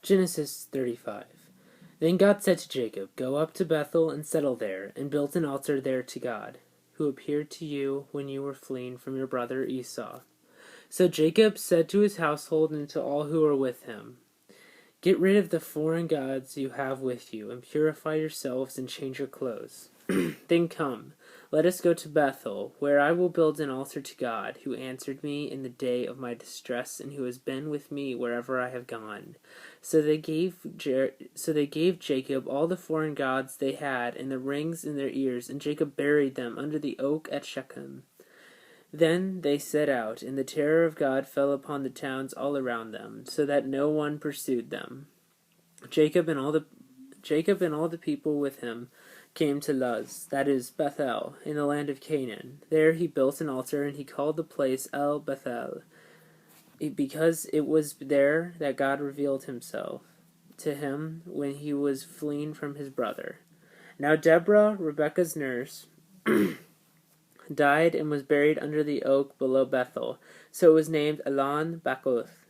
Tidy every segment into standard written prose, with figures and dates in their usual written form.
Genesis 35. Then God said to Jacob, "Go up to Bethel and settle there, and build an altar there to God, who appeared to you when you were fleeing from your brother Esau." So Jacob said to his household and to all who were with him, "Get rid of the foreign gods you have with you, and purify yourselves and change your clothes. Then come, let us go to Bethel, where I will build an altar to God, who answered me in the day of my distress, and who has been with me wherever I have gone." So they gave Jacob all the foreign gods they had and the rings in their ears, and Jacob buried them under the oak at Shechem. Then they set out, and the terror of God fell upon the towns all around them, so that no one pursued them. Jacob and all the people with him came to Luz, that is Bethel, in the land of Canaan. There he built an altar, and he called the place El Bethel, because it was there that God revealed himself to him when he was fleeing from his brother. Now Deborah, Rebekah's nurse, died and was buried under the oak below Bethel, so it was named Elon Bakuth.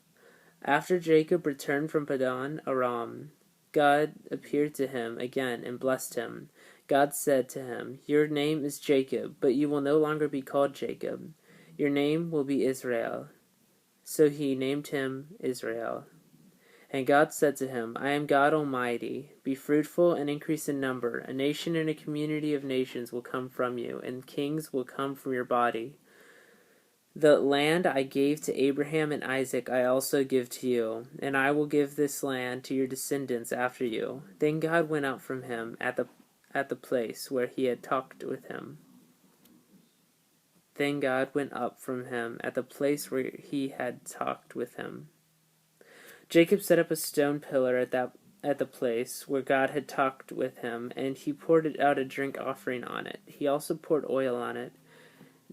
After Jacob returned from Padan Aram, God appeared to him again and blessed him. God said to him, "Your name is Jacob, but you will no longer be called Jacob. Your name will be Israel." So he named him Israel. And God said to him, "I am God Almighty. Be fruitful and increase in number. A nation and a community of nations will come from you, and kings will come from your body. The land I gave to Abraham and Isaac I also give to you, and I will give this land to your descendants after you." Then God went out from him at the place where he had talked with him. Jacob set up a stone pillar at the place where God had talked with him, and he poured out a drink offering on it. He also poured oil on it.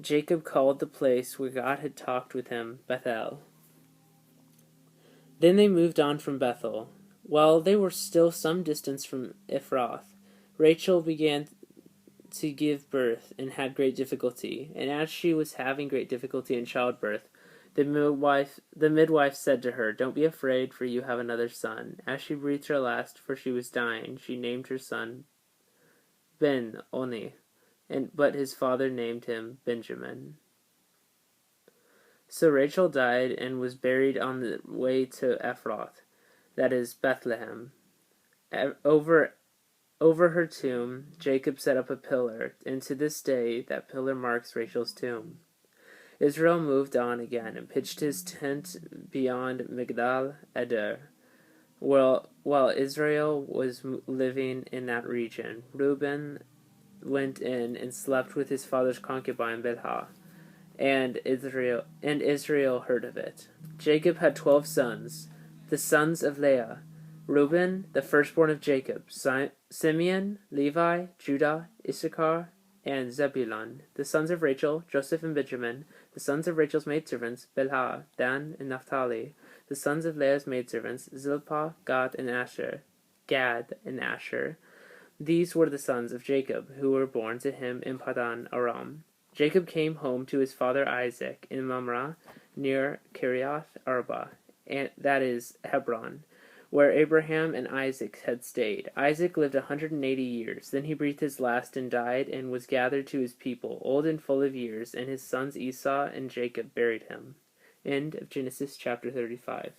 Jacob called the place where God had talked with him Bethel. Then they moved on from Bethel. While they were still some distance from Ephrath, Rachel began to give birth and had great difficulty. And as she was having great difficulty in childbirth, the midwife said to her, "Don't be afraid, for you have another son." As she breathed her last, for she was dying, she named her son Ben-Oni, but his father named him Benjamin. So Rachel died and was buried on the way to Ephrath, that is Bethlehem. Over her tomb, Jacob set up a pillar, and to this day that pillar marks Rachel's tomb. Israel moved on again and pitched his tent beyond Migdal Eder. While Israel was living in that region, Reuben went in and slept with his father's concubine Bilhah, and Israel heard of it. Jacob had 12 sons, the sons of Leah: Reuben, the firstborn of Jacob; Simeon, Levi, Judah, Issachar, and Zebulun. The sons of Rachel: Joseph and Benjamin. The sons of Rachel's maidservants: Bilhah, Dan, and Naphtali. The sons of Leah's maidservants: Zilpah, Gad, and Asher. These were the sons of Jacob, who were born to him in Padan Aram. Jacob came home to his father Isaac in Mamre, near Kiriath Arba, and that is Hebron, where Abraham and Isaac had stayed. Isaac lived 180 years. Then he breathed his last and died, and was gathered to his people, old and full of years, and his sons Esau and Jacob buried him. End of Genesis chapter 35.